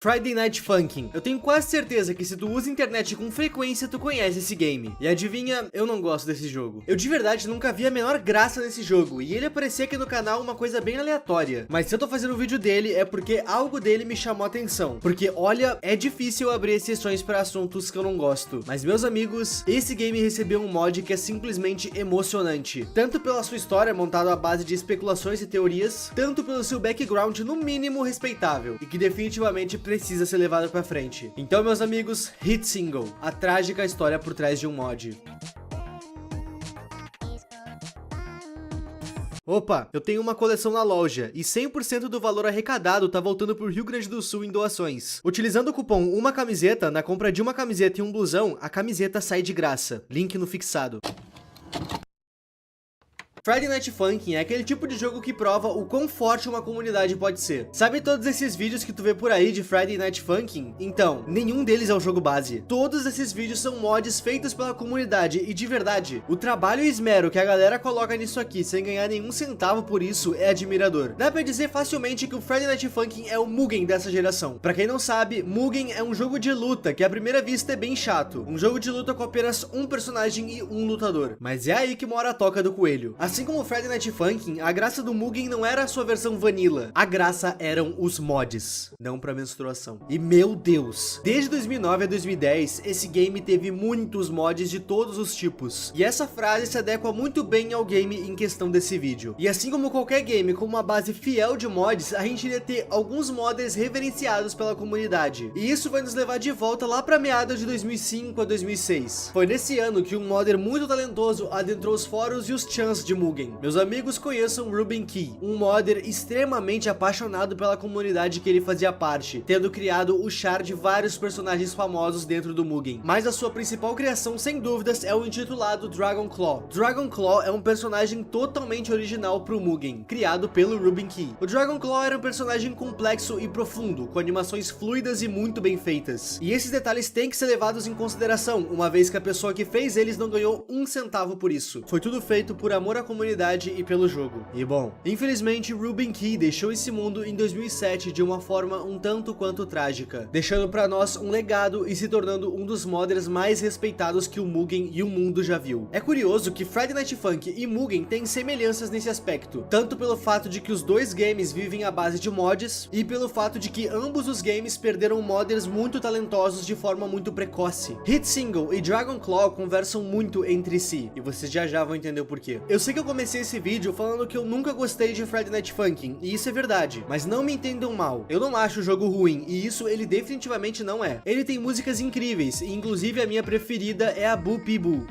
Friday Night Funkin'. Eu tenho quase certeza que se tu usa internet com frequência, tu conhece esse game. E adivinha, eu não gosto desse jogo. Eu de verdade nunca vi a menor graça nesse jogo, e ele aparecia aqui no canal uma coisa bem aleatória. Mas se eu tô fazendo um vídeo dele, é porque algo dele me chamou a atenção. Porque, olha, é difícil abrir exceções para assuntos que eu não gosto. Mas, meus amigos, esse game recebeu um mod que é simplesmente emocionante. Tanto pela sua história, montada à base de especulações e teorias, tanto pelo seu background, no mínimo, respeitável. E que definitivamente precisa ser levado pra frente. Então, meus amigos, Hit Single, a trágica história por trás de um mod. Opa, eu tenho uma coleção na loja e 100% do valor arrecadado tá voltando pro Rio Grande do Sul em doações. Utilizando o cupom uma camiseta, na compra de uma camiseta e um blusão, a camiseta sai de graça. Link no fixado. Friday Night Funkin' é aquele tipo de jogo que prova o quão forte uma comunidade pode ser. Sabe todos esses vídeos que tu vê por aí de Friday Night Funkin'? Então, nenhum deles é o jogo base. Todos esses vídeos são mods feitos pela comunidade e de verdade, o trabalho e esmero que a galera coloca nisso aqui sem ganhar nenhum centavo por isso é admirador. Dá pra dizer facilmente que o Friday Night Funkin' é o Mugen dessa geração. Pra quem não sabe, Mugen é um jogo de luta que à primeira vista é bem chato. Um jogo de luta com apenas um personagem e um lutador. Mas é aí que mora a toca do coelho. Assim como o Friday Night Funkin', a graça do Mugen não era a sua versão vanilla. A graça eram os mods, não pra menstruação. E meu Deus, desde 2009 a 2010, esse game teve muitos mods de todos os tipos. E essa frase se adequa muito bem ao game em questão desse vídeo. E assim como qualquer game com uma base fiel de mods, a gente iria ter alguns modders reverenciados pela comunidade. E isso vai nos levar de volta lá pra meados de 2005 a 2006. Foi nesse ano que um modder muito talentoso adentrou os fóruns e os chans de Mugen. Meus amigos, conheçam Ruben Key, um modder extremamente apaixonado pela comunidade que ele fazia parte, tendo criado o char de vários personagens famosos dentro do Mugen. Mas a sua principal criação, sem dúvidas, é o intitulado Dragon Claw. Dragon Claw é um personagem totalmente original pro Mugen, criado pelo Ruben Key. O Dragon Claw era um personagem complexo e profundo, com animações fluidas e muito bem feitas. E esses detalhes têm que ser levados em consideração, uma vez que a pessoa que fez eles não ganhou um centavo por isso. Foi tudo feito por amor à comunidade e pelo jogo. E bom, infelizmente Ruben Key deixou esse mundo em 2007 de uma forma um tanto quanto trágica, deixando pra nós um legado e se tornando um dos modders mais respeitados que o Mugen e o mundo já viu. É curioso que Friday Night Funkin' e Mugen têm semelhanças nesse aspecto, tanto pelo fato de que os dois games vivem à base de mods e pelo fato de que ambos os games perderam modders muito talentosos de forma muito precoce. Hit Single e Dragon Claw conversam muito entre si, e vocês já vão entender o porquê. Eu sei que eu comecei esse vídeo falando que eu nunca gostei de Friday Night Funkin', e isso é verdade, mas não me entendam mal, eu não acho o jogo ruim, e isso ele definitivamente não é. Ele tem músicas incríveis, e inclusive a minha preferida é a Boo Pee Boo.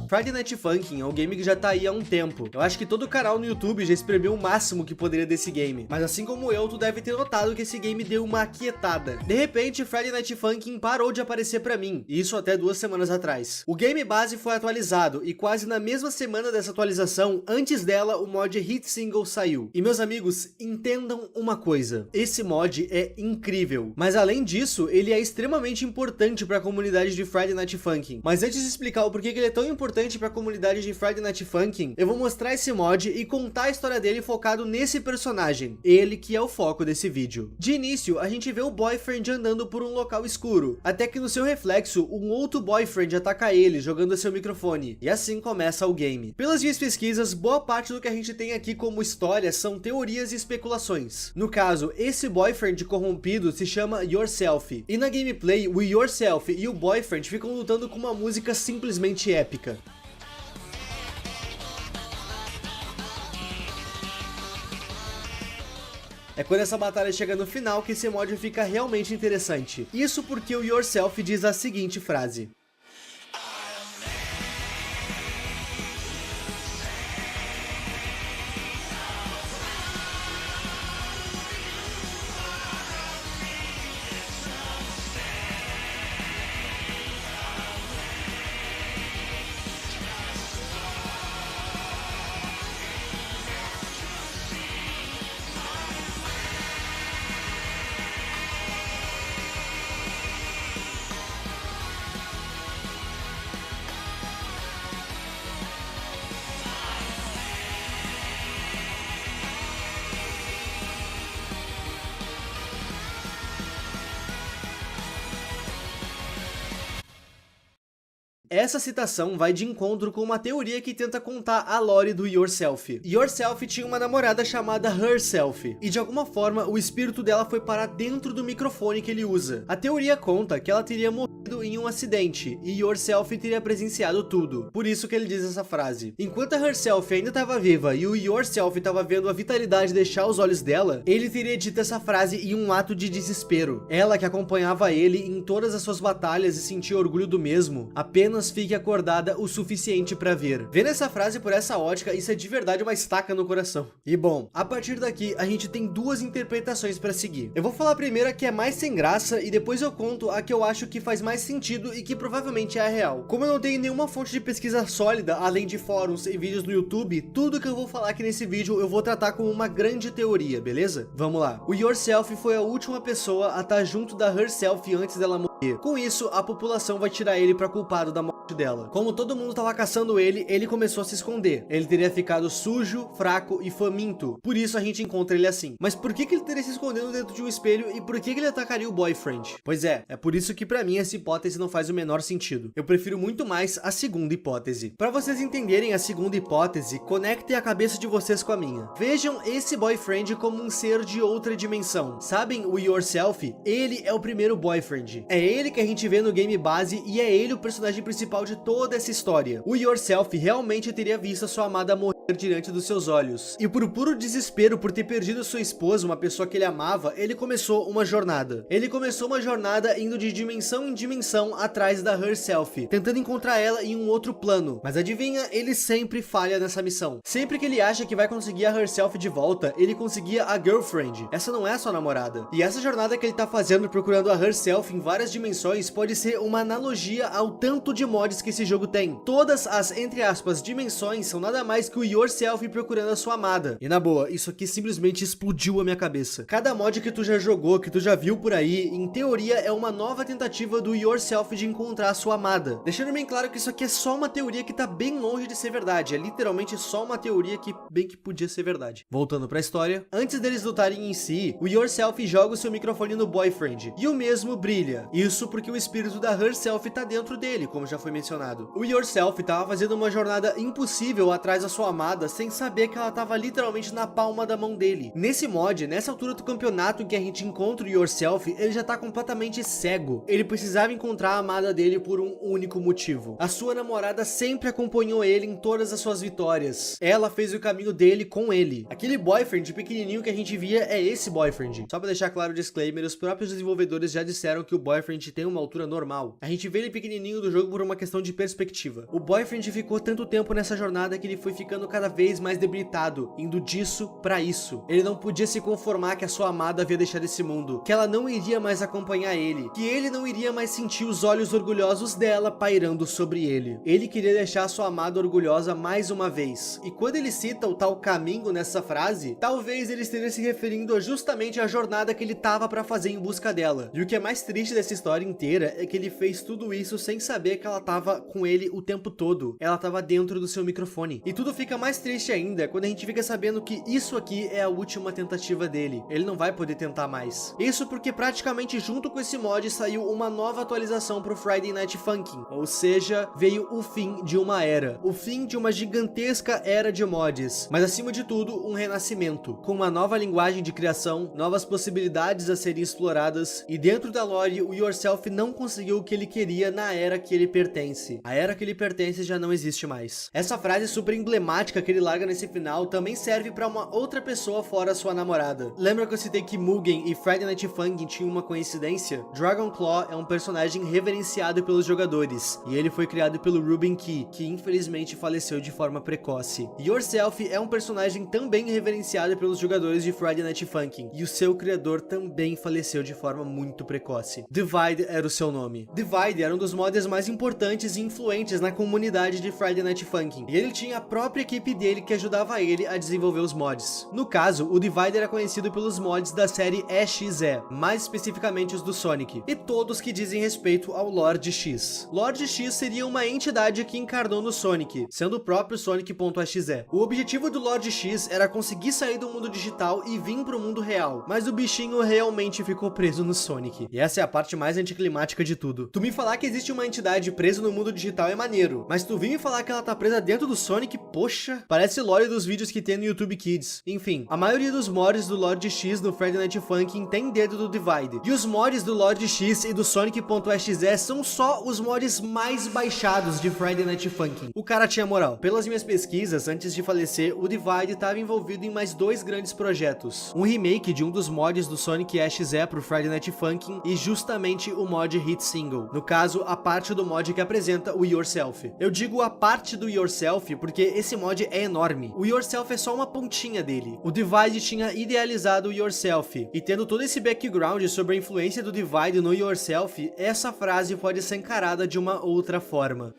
Friday Night Funkin' é um game que já tá aí há um tempo. Eu acho que todo canal no YouTube já espremeu o máximo que poderia desse game. Mas assim como eu, tu deve ter notado que esse game deu uma aquietada. De repente, Friday Night Funkin' parou de aparecer pra mim. E isso até 2 semanas atrás. O game base foi atualizado e quase na mesma semana dessa atualização, antes dela, o mod Hit Single saiu. E meus amigos, entendam uma coisa. Esse mod é incrível. Mas além disso, ele é extremamente importante pra comunidade de Friday Night Funkin'. Mas antes de explicar o porquê que ele é tão importante para a comunidade de Friday Night Funkin', eu vou mostrar esse mod e contar a história dele focado nesse personagem, ele que é o foco desse vídeo. De início, a gente vê o boyfriend andando por um local escuro, até que no seu reflexo, um outro boyfriend ataca ele, jogando seu microfone, e assim começa o game. Pelas minhas pesquisas, boa parte do que a gente tem aqui como história são teorias e especulações. No caso, esse boyfriend corrompido se chama Yourself, e na gameplay, o Yourself e o boyfriend ficam lutando com uma música simplesmente épica. É quando essa batalha chega no final que esse mod fica realmente interessante. Isso porque o Yourself diz a seguinte frase: Essa citação vai de encontro com uma teoria que tenta contar a lore do Yourself. Yourself tinha uma namorada chamada Herself, e de alguma forma o espírito dela foi parar dentro do microfone que ele usa. A teoria conta que ela teria morrido em um acidente, e Yourself teria presenciado tudo. Por isso que ele diz essa frase. Enquanto a Herself ainda estava viva e o Yourself estava vendo a vitalidade deixar os olhos dela, ele teria dito essa frase em um ato de desespero. Ela, que acompanhava ele em todas as suas batalhas e sentia orgulho do mesmo, apenas fique acordada o suficiente para ver. Vendo essa frase por essa ótica, isso é de verdade uma estaca no coração. E bom, a partir daqui a gente tem duas interpretações para seguir. Eu vou falar a primeira, que é mais sem graça, e depois eu conto a que eu acho que faz mais sentido e que provavelmente é a real. Como eu não tenho nenhuma fonte de pesquisa sólida, além de fóruns e vídeos no YouTube, tudo que eu vou falar aqui nesse vídeo eu vou tratar como uma grande teoria, beleza? Vamos lá. O Yourself foi a última pessoa a estar junto da Herself antes dela morrer. Com isso, a população vai tirar ele para culpado da morte dela. Como todo mundo tava caçando ele, ele começou a se esconder. Ele teria ficado sujo, fraco e faminto. Por isso a gente encontra ele assim. Mas por que ele teria se escondendo dentro de um espelho e por que ele atacaria o boyfriend? Pois é por isso que pra mim essa hipótese não faz o menor sentido. Eu prefiro muito mais a segunda hipótese. Pra vocês entenderem a segunda hipótese, conectem a cabeça de vocês com a minha. Vejam esse boyfriend como um ser de outra dimensão. Sabem o Yourself? Ele é o primeiro boyfriend. É ele que a gente vê no game base e é ele o personagem principal de toda essa história. O Yourself realmente teria visto a sua amada morrer diante dos seus olhos. E por puro desespero por ter perdido sua esposa, uma pessoa que ele amava, ele começou uma jornada. Ele começou uma jornada indo de dimensão em dimensão atrás da Herself, tentando encontrar ela em um outro plano. Mas adivinha, ele sempre falha nessa missão. Sempre que ele acha que vai conseguir a Herself de volta, ele conseguia a Girlfriend. Essa não é a sua namorada. E essa jornada que ele tá fazendo procurando a Herself em várias dimensões pode ser uma analogia ao tanto de mods que esse jogo tem. Todas as, entre aspas, dimensões são nada mais que o Yourself procurando a sua amada. E na boa, isso aqui simplesmente explodiu a minha cabeça. Cada mod que tu já jogou, que tu já viu por aí, em teoria é uma nova tentativa do Yourself de encontrar a sua amada. Deixando bem claro que isso aqui é só uma teoria que tá bem longe de ser verdade. É literalmente só uma teoria que bem que podia ser verdade. Voltando pra história, antes deles lutarem em si, o Yourself joga o seu microfone no boyfriend, e o mesmo brilha. Isso porque o espírito da Herself tá dentro dele, como já foi mencionado. O Yourself tava fazendo uma jornada impossível atrás da sua amada, sem saber que ela tava literalmente na palma da mão dele. Nesse mod, nessa altura do campeonato em que a gente encontra o Yourself, ele já tá completamente cego. Ele precisava encontrar a amada dele por um único motivo. A sua namorada sempre acompanhou ele em todas as suas vitórias. Ela fez o caminho dele com ele. Aquele boyfriend pequenininho que a gente via é esse boyfriend. Só pra deixar claro o disclaimer, os próprios desenvolvedores já disseram que o boyfriend tem uma altura normal. A gente vê ele pequenininho do jogo por uma questão de perspectiva. O boyfriend ficou tanto tempo nessa jornada que ele foi ficando cada vez mais debilitado, indo disso pra isso. Ele não podia se conformar que a sua amada havia deixado esse mundo, que ela não iria mais acompanhar ele, que ele não iria mais sentir os olhos orgulhosos dela pairando sobre ele. Ele queria deixar a sua amada orgulhosa mais uma vez. E quando ele cita o tal caminho nessa frase, talvez ele esteja se referindo justamente à jornada que ele tava pra fazer em busca dela. E o que é mais triste dessa história inteira é que ele fez tudo isso sem saber que ela tava com ele o tempo todo. Ela tava dentro do seu microfone. E tudo fica mais triste ainda quando a gente fica sabendo que isso aqui é a última tentativa dele. Ele não vai poder tentar mais. Isso porque praticamente junto com esse mod saiu uma nova atualização pro Friday Night Funkin'. Ou seja, veio o fim de uma era. O fim de uma gigantesca era de mods. Mas acima de tudo, um renascimento. Com uma nova linguagem de criação, novas possibilidades a serem exploradas. E dentro da lore, o Yourself não conseguiu o que ele queria na era que ele pertence. A era que ele pertence já não existe mais. Essa frase super emblemática que ele larga nesse final também serve pra uma outra pessoa fora sua namorada. Lembra que eu citei que Mugen e Friday Night Funkin' tinham uma coincidência? Dragonclaw é um personagem reverenciado pelos jogadores, e ele foi criado pelo Ruben Key, que infelizmente faleceu de forma precoce. Yourself é um personagem também reverenciado pelos jogadores de Friday Night Funkin', e o seu criador também faleceu de forma muito precoce. Divide era o seu nome. Divide era um dos mods mais importantes e influentes na comunidade de Friday Night Funkin', e ele tinha a própria equipe equipe dele que ajudava ele a desenvolver os mods. No caso, o Divide era conhecido pelos mods da série EXE, mais especificamente os do Sonic, e todos que dizem respeito ao Lord X. Lord X seria uma entidade que encarnou no Sonic, sendo o próprio Sonic.exe. O objetivo do Lord X era conseguir sair do mundo digital e vir pro mundo real, mas o bichinho realmente ficou preso no Sonic. E essa é a parte mais anticlimática de tudo. Tu me falar que existe uma entidade presa no mundo digital é maneiro, mas tu vir me falar que ela tá presa dentro do Sonic, poxa, parece lore dos vídeos que tem no YouTube Kids. Enfim, a maioria dos mods do Lord X no Friday Night Funkin' tem dedo do Divide, e os mods do Lord X e do Sonic.exe são só os mods mais baixados de Friday Night Funkin'. O cara tinha moral. Pelas minhas pesquisas, antes de falecer, o Divide estava envolvido em mais 2 grandes projetos. Um remake de um dos mods do Sonic EXE pro Friday Night Funkin' e justamente o mod Hit Single. No caso, a parte do mod que apresenta o Yourself. Eu digo a parte do Yourself porque esse mod é enorme. O Yourself é só uma pontinha dele. O Divide tinha idealizado o Yourself, e tendo todo esse background sobre a influência do Divide no Yourself, essa frase pode ser encarada de uma outra forma.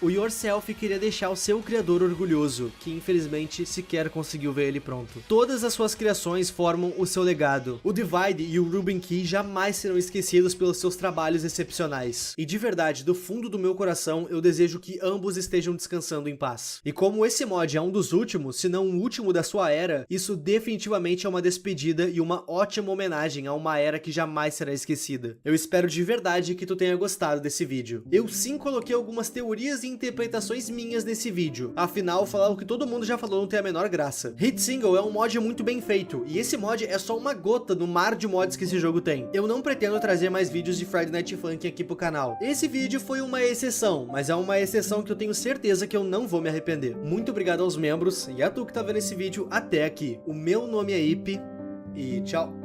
O Yourself queria deixar o seu criador orgulhoso, que infelizmente sequer conseguiu ver ele pronto. Todas as suas criações formam o seu legado. O Divide e o Ruben Key jamais serão esquecidos pelos seus trabalhos excepcionais. E de verdade, do fundo do meu coração, eu desejo que ambos estejam descansando em paz. E como esse mod é um dos últimos, se não o último da sua era, isso definitivamente é uma despedida e uma ótima homenagem a uma era que jamais será esquecida. Eu espero de verdade que tu tenha gostado desse vídeo. Eu sim coloquei algumas teorias e interpretações minhas nesse vídeo, afinal falar o que todo mundo já falou não tem a menor graça. Hit Single é um mod muito bem feito, e esse mod é só uma gota no mar de mods que esse jogo tem. Eu não pretendo trazer mais vídeos de Friday Night Funkin' aqui pro canal. Esse vídeo foi uma exceção, mas é uma exceção que eu tenho certeza que eu não vou me arrepender. Muito obrigado aos membros, e a tu que tá vendo esse vídeo até aqui. O meu nome é Ip, e tchau!